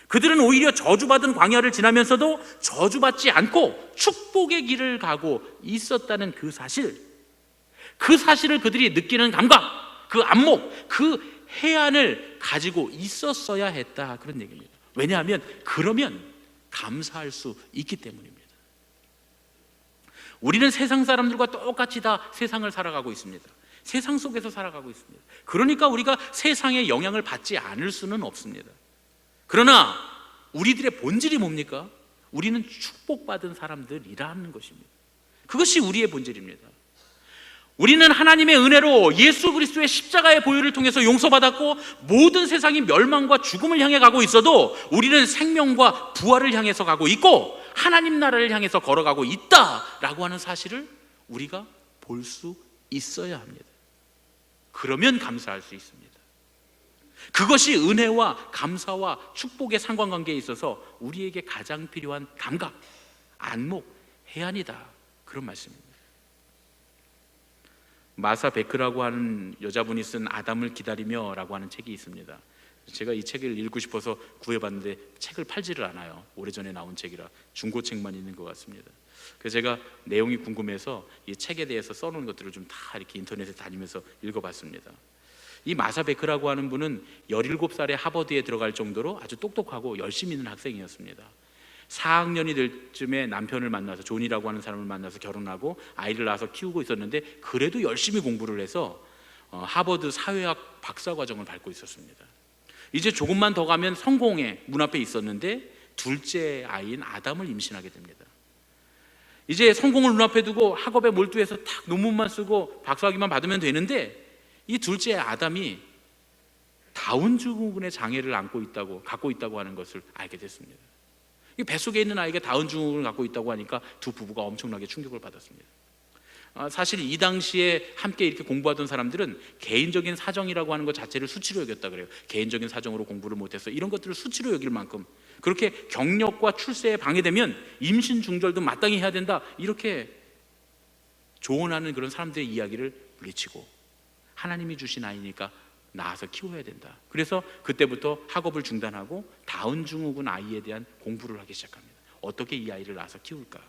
그들은 오히려 저주받은 광야를 지나면서도 저주받지 않고 축복의 길을 가고 있었다는 그 사실을 그들이 느끼는 감각, 그 안목, 그 해안을 가지고 있었어야 했다, 그런 얘기입니다. 왜냐하면 그러면 감사할 수 있기 때문입니다. 우리는 세상 사람들과 똑같이 다 세상을 살아가고 있습니다. 세상 속에서 살아가고 있습니다. 그러니까 우리가 세상의 영향을 받지 않을 수는 없습니다. 그러나 우리들의 본질이 뭡니까? 우리는 축복받은 사람들이라는 것입니다. 그것이 우리의 본질입니다. 우리는 하나님의 은혜로 예수 그리스도의 십자가의 보혈을 통해서 용서받았고, 모든 세상이 멸망과 죽음을 향해 가고 있어도 우리는 생명과 부활을 향해서 가고 있고 하나님 나라를 향해서 걸어가고 있다라고 하는 사실을 우리가 볼 수 있어야 합니다. 그러면 감사할 수 있습니다. 그것이 은혜와 감사와 축복의 상관관계에 있어서 우리에게 가장 필요한 감각, 안목, 해안이다, 그런 말씀입니다. 마사 베크라고 하는 여자분이 쓴 아담을 기다리며 라고 하는 책이 있습니다. 제가 이 책을 읽고 싶어서 구해봤는데 책을 팔지를 않아요. 오래전에 나온 책이라 중고책만 있는 것 같습니다. 그래서 제가 내용이 궁금해서 이 책에 대해서 써놓은 것들을 좀 다 이렇게 인터넷에 다니면서 읽어봤습니다. 이 마사 베크라고 하는 분은 17살에 하버드에 들어갈 정도로 아주 똑똑하고 열심히 있는 학생이었습니다. 4학년이 될 쯤에 남편을 만나서, 존이라고 하는 사람을 만나서 결혼하고 아이를 낳아서 키우고 있었는데, 그래도 열심히 공부를 해서 하버드 사회학 박사과정을 밟고 있었습니다. 이제 조금만 더 가면 성공의 문 앞에 있었는데 둘째 아이인 아담을 임신하게 됩니다. 이제 성공을 눈앞에 두고 학업에 몰두해서 탁 논문만 쓰고 박사학위만 받으면 되는데, 이 둘째 아담이 다운 증후군의 장애를 갖고 있다고 하는 것을 알게 됐습니다. 뱃속에 있는 아이가 다운 증후군을 갖고 있다고 하니까 두 부부가 엄청나게 충격을 받았습니다. 사실 이 당시에 함께 이렇게 공부하던 사람들은 개인적인 사정이라고 하는 것 자체를 수치로 여겼다 그래요. 개인적인 사정으로 공부를 못해서 이런 것들을 수치로 여길 만큼, 그렇게 경력과 출세에 방해되면 임신 중절도 마땅히 해야 된다, 이렇게 조언하는 그런 사람들의 이야기를 물리치고 하나님이 주신 아이니까 낳아서 키워야 된다. 그래서 그때부터 학업을 중단하고 다운 증후군 아이에 대한 공부를 하기 시작합니다. 어떻게 이 아이를 낳아서 키울까?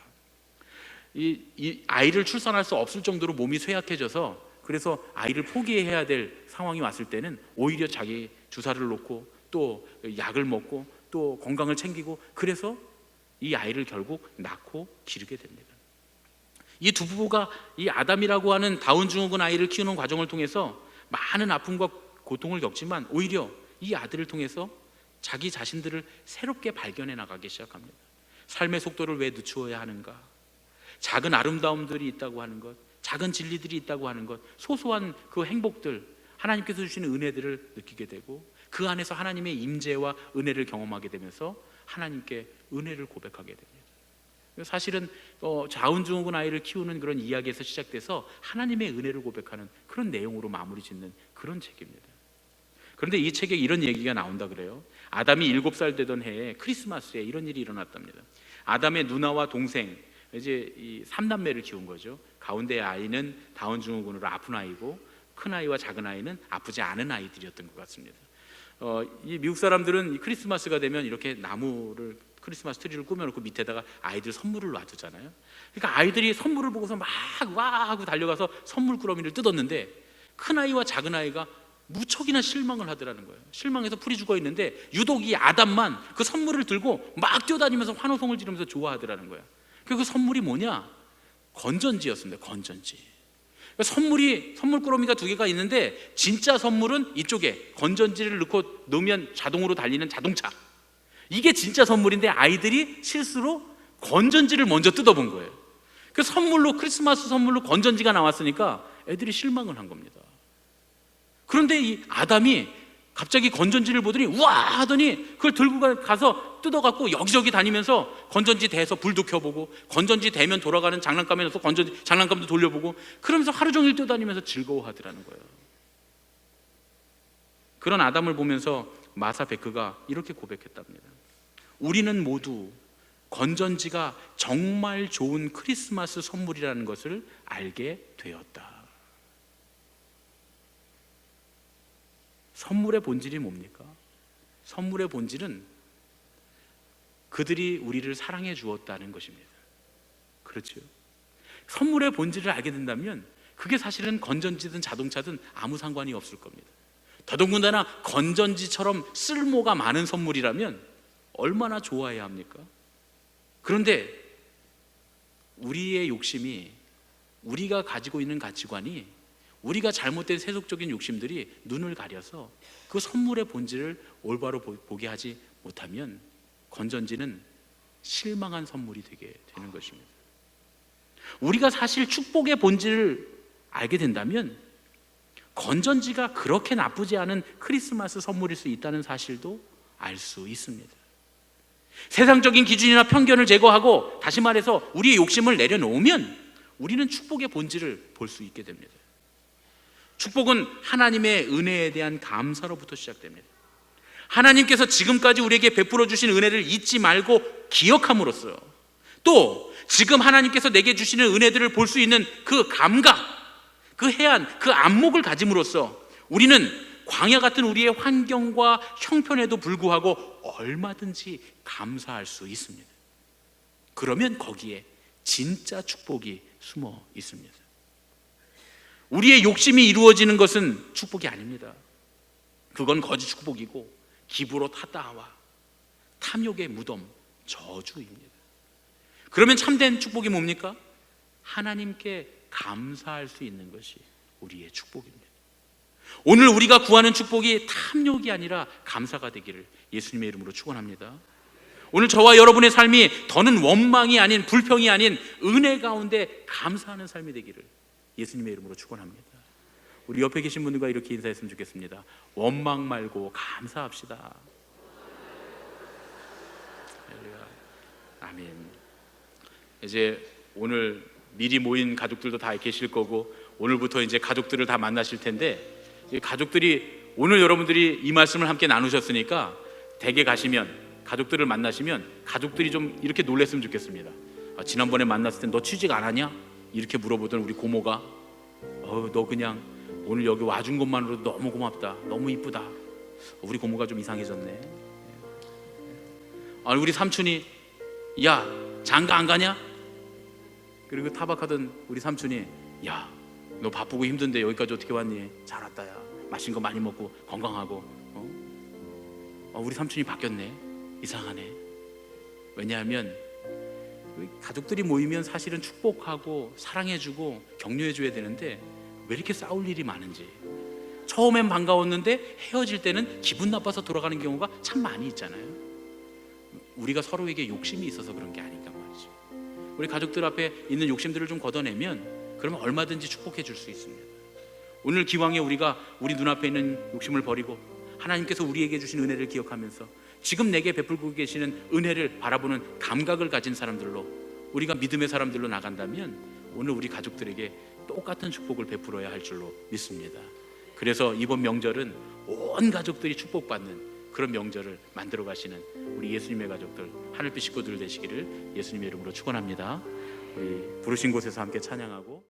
이 아이를 출산할 수 없을 정도로 몸이 쇠약해져서, 그래서 아이를 포기해야 될 상황이 왔을 때는 오히려 자기 주사를 놓고 또 약을 먹고 또 건강을 챙기고, 그래서 이 아이를 결국 낳고 기르게 됩니다. 이 두 부부가 이 아담이라고 하는 다운 증후군 아이를 키우는 과정을 통해서 많은 아픔과 고통을 겪지만, 오히려 이 아들을 통해서 자기 자신들을 새롭게 발견해 나가기 시작합니다. 삶의 속도를 왜 늦추어야 하는가? 작은 아름다움들이 있다고 하는 것, 작은 진리들이 있다고 하는 것, 소소한 그 행복들, 하나님께서 주시는 은혜들을 느끼게 되고, 그 안에서 하나님의 임재와 은혜를 경험하게 되면서 하나님께 은혜를 고백하게 됩니다. 사실은 다운 증후군 아이를 키우는 그런 이야기에서 시작돼서 하나님의 은혜를 고백하는 그런 내용으로 마무리 짓는 그런 책입니다. 그런데 이 책에 이런 얘기가 나온다 그래요. 아담이 7살 되던 해에 크리스마스에 이런 일이 일어났답니다. 아담의 누나와 동생, 이제 이 3남매를 키운 거죠. 가운데의 아이는 다운 증후군으로 아픈 아이고, 큰 아이와 작은 아이는 아프지 않은 아이들이었던 것 같습니다. 이 미국 사람들은 이 크리스마스가 되면 이렇게 크리스마스 트리를 꾸며놓고 밑에다가 아이들 선물을 놔두잖아요. 그러니까 아이들이 선물을 보고서 막 와 하고 달려가서 선물 꾸러미를 뜯었는데, 큰 아이와 작은 아이가 무척이나 실망을 하더라는 거예요. 실망해서 풀이 죽어 있는데 유독 이 아담만 그 선물을 들고 막 뛰어다니면서 환호성을 지르면서 좋아하더라는 거예요. 그 선물이 뭐냐? 건전지였습니다. 건전지. 선물 꾸러미가 2개가 있는데, 진짜 선물은 이쪽에 건전지를 넣으면 자동으로 달리는 자동차, 이게 진짜 선물인데 아이들이 실수로 건전지를 먼저 뜯어본 거예요. 그 크리스마스 선물로 건전지가 나왔으니까 애들이 실망을 한 겁니다. 그런데 이 아담이 갑자기 건전지를 보더니 우와 하더니 그걸 들고 가서 뜯어갖고 여기저기 다니면서 건전지 대서 불도 켜보고 건전지 대면 돌아가는 장난감에 넣어서 건전지 장난감도 돌려보고 그러면서 하루 종일 뛰어다니면서 즐거워하더라는 거예요. 그런 아담을 보면서 마사 베크가 이렇게 고백했답니다. 우리는 모두 건전지가 정말 좋은 크리스마스 선물이라는 것을 알게 되었다. 선물의 본질이 뭡니까? 선물의 본질은 그들이 우리를 사랑해 주었다는 것입니다. 그렇죠? 선물의 본질을 알게 된다면 그게 사실은 건전지든 자동차든 아무 상관이 없을 겁니다. 더더군다나 건전지처럼 쓸모가 많은 선물이라면 얼마나 좋아해야 합니까? 그런데 우리의 욕심이, 우리가 가지고 있는 가치관이, 우리가 잘못된 세속적인 욕심들이 눈을 가려서 그 선물의 본질을 올바로 보게 하지 못하면 건전지는 실망한 선물이 되게 되는 것입니다. 우리가 사실 축복의 본질을 알게 된다면 건전지가 그렇게 나쁘지 않은 크리스마스 선물일 수 있다는 사실도 알 수 있습니다. 세상적인 기준이나 편견을 제거하고 다시 말해서 우리의 욕심을 내려놓으면 우리는 축복의 본질을 볼 수 있게 됩니다. 축복은 하나님의 은혜에 대한 감사로부터 시작됩니다. 하나님께서 지금까지 우리에게 베풀어 주신 은혜를 잊지 말고 기억함으로써 또 지금 하나님께서 내게 주시는 은혜들을 볼 수 있는 그 감각, 그 해안, 그 안목을 가짐으로써 우리는 광야 같은 우리의 환경과 형편에도 불구하고 얼마든지 감사할 수 있습니다. 그러면 거기에 진짜 축복이 숨어 있습니다. 우리의 욕심이 이루어지는 것은 축복이 아닙니다. 그건 거짓 축복이고 기부로 타다와 탐욕의 무덤, 저주입니다. 그러면 참된 축복이 뭡니까? 하나님께 감사할 수 있는 것이 우리의 축복입니다. 오늘 우리가 구하는 축복이 탐욕이 아니라 감사가 되기를 예수님의 이름으로 축원합니다. 오늘 저와 여러분의 삶이 더는 원망이 아닌, 불평이 아닌 은혜 가운데 감사하는 삶이 되기를 예수님의 이름으로 축원합니다. 우리 옆에 계신 분들과 이렇게 인사했으면 좋겠습니다. 원망 말고 감사합시다. 아멘. 이제 오늘 미리 모인 가족들도 다 계실 거고 오늘부터 이제 가족들을 다 만나실 텐데, 이 가족들이 오늘 여러분들이 이 말씀을 함께 나누셨으니까 댁에 가시면, 가족들을 만나시면 가족들이 좀 이렇게 놀랬으면 좋겠습니다. 지난번에 만났을 때 너 취직 안 하냐? 이렇게 물어보던 우리 고모가 너 그냥 오늘 여기 와준 것만으로도 너무 고맙다, 너무 이쁘다. 우리 고모가 좀 이상해졌네. 우리 삼촌이 야 장가 안 가냐? 그리고 타박하던 우리 삼촌이 야 너 바쁘고 힘든데 여기까지 어떻게 왔니? 잘 왔다. 야 맛있는 거 많이 먹고 건강하고. 우리 삼촌이 바뀌었네. 이상하네. 왜냐하면 가족들이 모이면 사실은 축복하고 사랑해주고 격려해줘야 되는데 왜 이렇게 싸울 일이 많은지, 처음엔 반가웠는데 헤어질 때는 기분 나빠서 돌아가는 경우가 참 많이 있잖아요. 우리가 서로에게 욕심이 있어서 그런 게 아닌가 말이죠. 우리 가족들 앞에 있는 욕심들을 좀 걷어내면 그러면 얼마든지 축복해 줄 수 있습니다. 오늘 기왕에 우리가 우리 눈앞에 있는 욕심을 버리고 하나님께서 우리에게 주신 은혜를 기억하면서 지금 내게 베풀고 계시는 은혜를 바라보는 감각을 가진 사람들로, 우리가 믿음의 사람들로 나간다면 오늘 우리 가족들에게 똑같은 축복을 베풀어야 할 줄로 믿습니다. 그래서 이번 명절은 온 가족들이 축복받는 그런 명절을 만들어 가시는 우리 예수님의 가족들, 하늘빛 식구들 되시기를 예수님의 이름으로 축원합니다. 우리 부르신 곳에서 함께 찬양하고